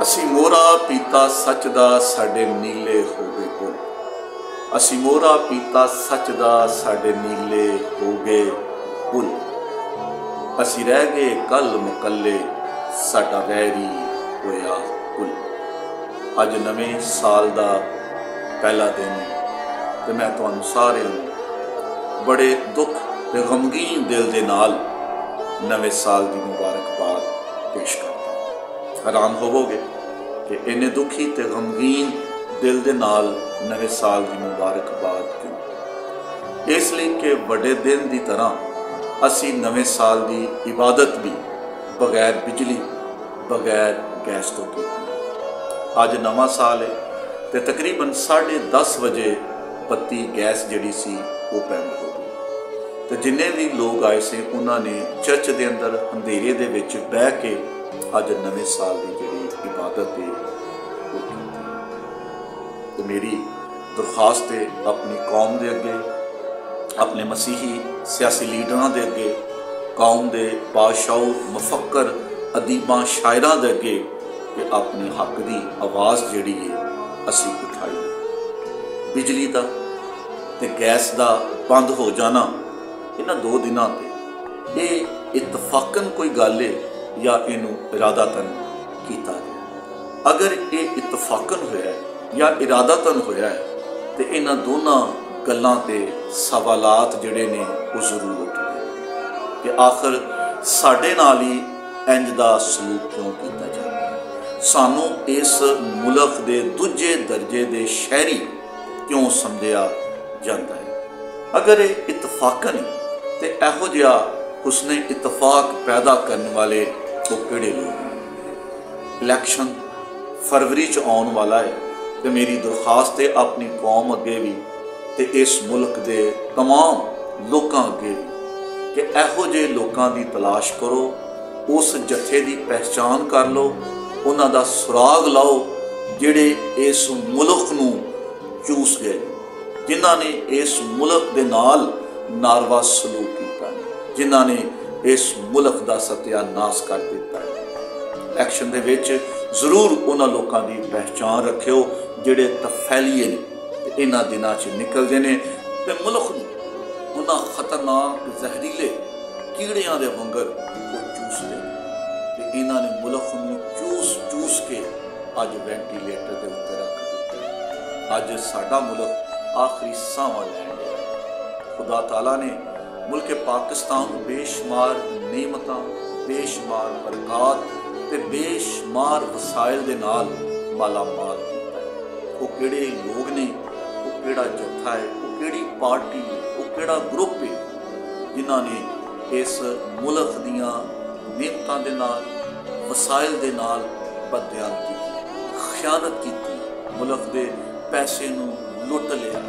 असी मोरा पीता सच दा साडे नीले हो गए पुल। असी मोरा पीता सच दा साडे नीले हो गए पुल। असी रह गए कल मुकल्ले साडा वैरी होया पुल। अज नवे साल दा पहला दिन ते मैं तुहानू सारिआं नूं बड़े दुख ते गमगीन दिल दे नाल नवे साल दी मुबारकबाद पेश करदा। हैरान होवोगे कि इन्ने दुखी ते गमगीन दिल दे नाल नवे साल की मुबारकबाद क्यों? इसलिए कि बड़े दिन की तरह असी नवे साल की इबादत भी बगैर बिजली बगैर गैस तो की। अज नवा साल है तो तकरीबन 10:30 बजे बत्ती गैस जिहड़ी सी वो बंद हो गई। तो जिन्ने भी लोग आए से उन्होंने चर्च के अंदर अंधेरे दे विच बह के अज नवे साल की जिहड़ी इबादत है वो की। तो मेरी दरखास्त है अपनी कौम के अगे, अपने मसीही सियासी लीडरां के अगे, कौम के बादशाह मुफक्कर अदीबां शायरां के अगे कि अपने हक की आवाज़ जिहड़ी है असी उठाई। बिजली का ते गैस का बंद हो जाना इन्हां 2 दिनों ते ये इतफाकन कोई गल है या इनू इरादातन किया गया? अगर ये इतफाकन होया है या इरादातन होया है तो इन्हां दोनों गल्लां ते सवालात जिहड़े ने वो जरूर उठदे कि आखिर साडे नाल ही इंज दा सलूक क्यों किया जाता है? सानू इस मुल्क दे दूजे दर्जे दे शहरी क्यों समझिया जाता है? अगर ये इतफाकन तो इहो जिहा उसने इतफाक पैदा करने वाले वो किहड़े लोग? इलैक्शन फरवरी च आने वाला है तो मेरी दरखास्त है अपनी कौम अगे भी तो इस मुल्क के तमाम लोगों अगे भी कि इहो जिहे लोगों की तलाश करो, उस जत्थे की पहचान कर लो, उन्हां दा सुराग लाओ जिहड़े इस मुल्क नूं चूस गए, जिन्हां ने इस मुल्क दे नाल नारवा सलूक किया, जिन्हां ने इस मुल्क का सत्यानाश कर दिता है। इलैक्शन दे विच जरूर उन्हां लोगों की पहचान रखियो जिहड़े तफैलीए ने इन्हां दिनां च निकलदे ने ते मुल्क नूं उन्हां खतरनाक जहरीले कीड़ियां दे वंगर वो चूसदे ते इन्हां ने मुल्क नूं चूस चूस के अज वेंटीलेटर के उत्ते रख दिता। अज साडा मुल्क आखिरी सांवां लैण लिया। खुदा ताला ने मुल्क पाकिस्तान को बेशुमार नेमतां, बेशुमार बरकत ते बेशुमार वसाइल दे नाल मालामाल किया है। वो किहड़े लोग ने, वो किहड़ा जत्था है, वो किहड़ी पार्टी है, वो किहड़ा ग्रुप है जिन्हां ने इस मुल्क दियां नेमतां दे नाल, वसाइल दे नाल बदयांती की, खयानत की, मुल्क दे पैसे नूं लुट लिया,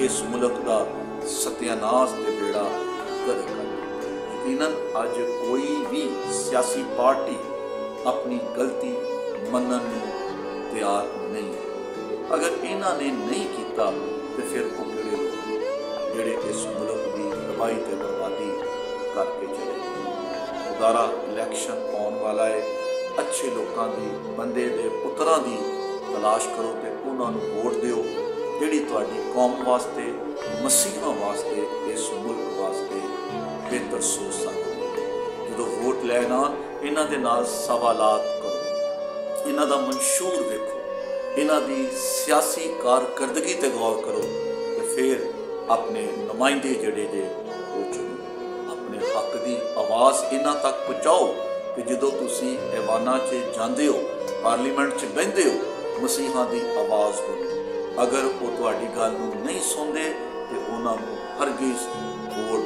इस मुल्क का सत्यानाश के बेड़ा कर दिया। यकीनन अज कोई भी सियासी पार्टी अपनी गलती मनन तैयार नहीं। अगर इन्हां ने नहीं किया तो फिर वो किहड़े लोग जिहड़े इस मुल्क की तबाही ते बर्बादी करके चले। खुदारा इलैक्शन आने वाला है, अच्छे लोगों की, बंदे दे पुत्रां की तलाश करो तो उन्होंने वोट दिओ जिहड़ी तुहाडी कौम वास्ते, मसीहां वास्ते, इस मुल्क वास्ते बेहतर सोच सकते। जो वोट लैना इन्हां दे नाल सवालात करो, इन्हां दा मंशूर देखो, इन्हां दी सियासी कारकर्दगी ते गौर करो तो फिर अपने नुमाइंदे जिहड़े जे वो चुनो। अपने हक की आवाज़ इन्हां तक पहुँचाओ कि जो तुसीं ऐवानां च जांदे हो, पार्लीमेंट च बहिंदे हो, मसीहां दी आवाज़ बनो। अगर वो तुहाडी गल नूं नहीं सुनते तो उन्होंने हरगिज़ वोट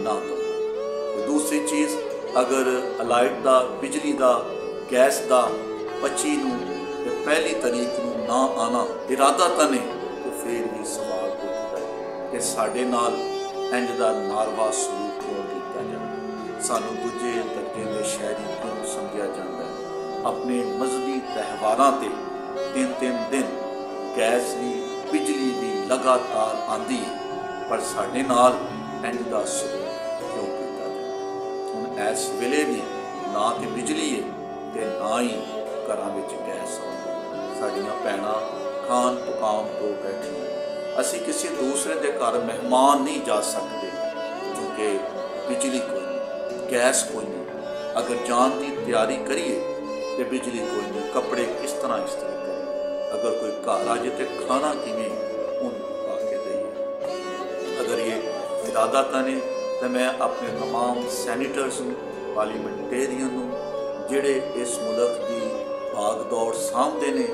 ना दो। दूसरी चीज़, अगर अलाइट का, बिजली का, गैस का 25 नूं ते पहली तारीख नूं ना आना इरादातन है तो फिर भी सवाल उठदा है कि साडे नाल इंज दा नारवा सलूक क्यों किया जाए? सानू दूजे दर्जे के शहरी क्यों समझिया जाता है? अपने मजहबी त्यौहारां ते 3-3 दिन गैस भी, बिजली भी लगातार आती है, पर साडे नाल इंज दा सलूक क्यों किया जाए? हुण इस वेले भी ना तो बिजली है ते ना ही घरां विच गैस आउंदी, साडीਆਂ भैणां खान पकाउण तो बैठीਆਂ, असीं किसी दूसरे के घर मेहमान नहीं जा सकते क्योंकि बिजली कोई नहीं, गैस कोई नहीं। अगर जान की तैयारी करिए तो बिजली कोई नहीं, कपड़े किस तरह इस्त्री करिए, अगर कोई घर आ जाए तो खाना किवें उन्हें पका के दईए। अगर ये इरादा करें तो मैं अपने तमाम सैनीटर्स पार्लीमेंटेरियन जिहड़े इस मुल्क की भाग दौड़ सामभदे ने,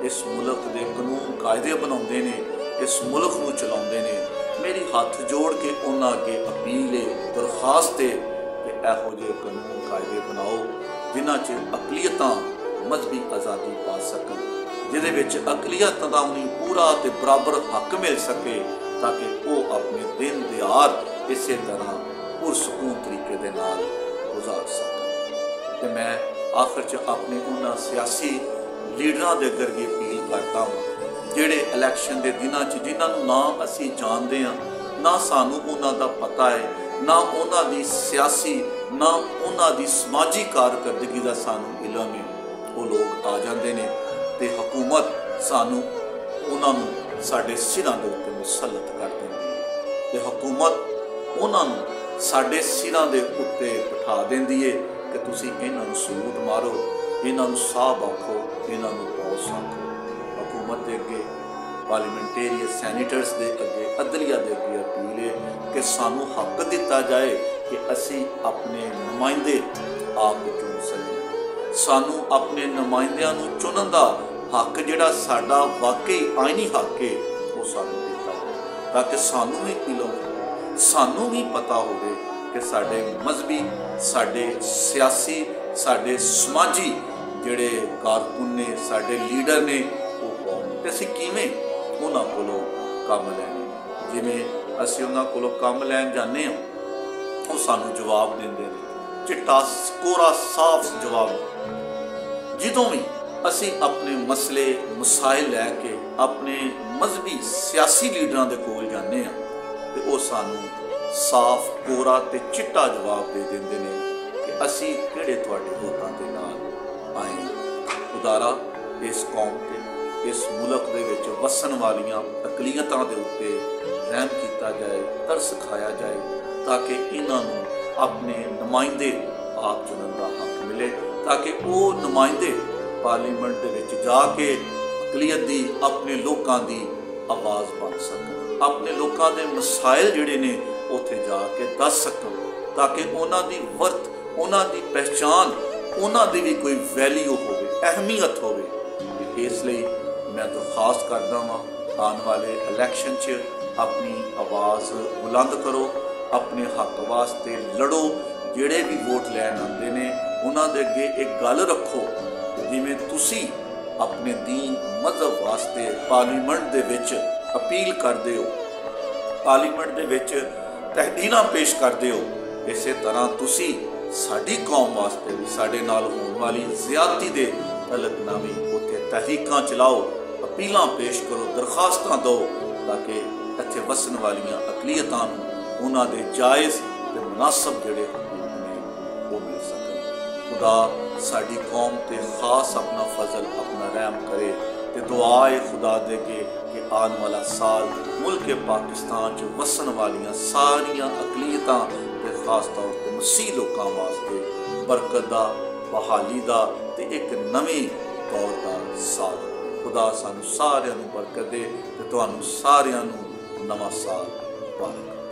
इस मुल्क के कानून कायदे बनाउंदे ने, इस मुल्क नूं चलाउंदे ने, मेरी हाथ जोड़ के उन्हां अगे अपील है, दरखास्त है कि इहो जिहे कानून कायदे बनाओ जिन्हां च अकलीयतां मजहबी आज़ादी पा सकन, जिहदे विच अकलीयतां दा उन्हें पूरा ते बराबर हक मिल सके ताकि वो अपने दिन दिहाड़ इस तरह पुरसकून तरीके दे नाल गुजार सकन। ते मैं आखिर च अपने उन्हां सियासी लीडरां दे अगर ये अपील करता हूँ जिहड़े इलैक्शन के दिनों जिन्होंने ना असी जानते हैं, ना सानू उन्हां दा पता है, ना उन्हां दी सियासी ना उन्हां दी समाजी कारकर्दगी का सानू इलम है, वो लोग आ जाते हैं तो हुकूमत सानू उन्होंने साडे सिरां दे उत्ते मुसलत कर देंदी है, ते हुकूमत उन्होंने साडे सिरां दे उत्ते बिठा देंदी है कि तुसीं इन्हां नूं सलूट मारो, इन्हां नूं साहब आखो, इन्हां नूं बॉस आखो। हुकूमत के अगे पार्लीमेंटेरियन सैनीटर्स के अगे अदलिया के अगे अपील है कि सानू हक दिता जाए कि असी अपने नुमाइंदे आप चुन सकें, सानू अपने नुमाइंदियां नूं चुनन दा हक जिहड़ा साडा वाकई आईनी हक है वो सानू दिता जाए ताकि सानू भी इलम सानू भी पता होवे कि साडे मजहबी साडे सियासी साडे समाजी जिहड़े कारकुन ने साडे लीडर ने वो कौन ते असीं किवें उन्हां कोलों काम लैणे, जिवें असीं उन्हां कोलों काम लैण जाने वो सानू जवाब देंदे ने चिट्टा कोरा साफ जवाब। जिदों भी असीं अपने मसले मसाइल लैके अपने मजहबी सियासी लीडरां दे कोल जाने ते वो सानू साफ कोरा ते चिट्टा जवाब दे देंदे ने कि असीं किहड़े तुहाडे वोटां दे नाल आए। खुदारा इस कौम ते इस मुल्क दे विच वसन वालियां अकलीयतां दे उत्ते रहम किया जाए, तरस खाया जाए ताकि इन्हां नूं अपने नुमाइंदे आप चुनन दा हक मिले, ताकि वो नुमाइंदे पार्लीमेंट दे विच जाके अकलीयत दी अपने लोकां दी आवाज़ बन सकन, अपने लोकां दे मसाइल जिहड़े ने उत्थे जाके दस सकन ताकि उन्हां दी वर्त उन्हां दी पहचान उन्हां दी भी कोई वैल्यू होवे, अहमियत होवे। इसलिए मैं दरखास्त करदा वां आने वाले इलैक्शन च अपनी आवाज़ बुलंद करो, अपने हक वास्ते लड़ो, जिहड़े भी वोट लैन आते ने उन्हां दे अगे एक गल रखो जिवें तुसी अपने दीन मजहब वास्ते पार्लीमेंट दे विच अपील करदे हो, पार्लीमेंट दे विच तहदीनां पेश करदे हो, इस तरह तुसी साडी कौम वास्ते भी साडे नाल होने वाली ज़्यादती दे तलकनामी उत्थे तहरीकां चलाओ, अपीलां पेश करो, दरखास्तां दो ताकि इत्थे वसन वालियां अकलीयतां नूं उन्हां दे जायज़ ते मुनासब जिहड़े हुकूक ने वो मिल सकन। खुदा साडी कौम ते खास अपना फजल अपना रहम करे ते दुआ है खुदा दे के कि आने वाला साल मुल्क पाकिस्तान च वसन वालियां सारियां अकलीयतां ते खास तौर पर मसीह लोकां वास्ते बरकत दा बहाली दा ते एक नवीं दौर दा साल। खुदा सानू सारियां नूं बरकत दे ते तुहानू सारियां नूं नवां साल मुबारक।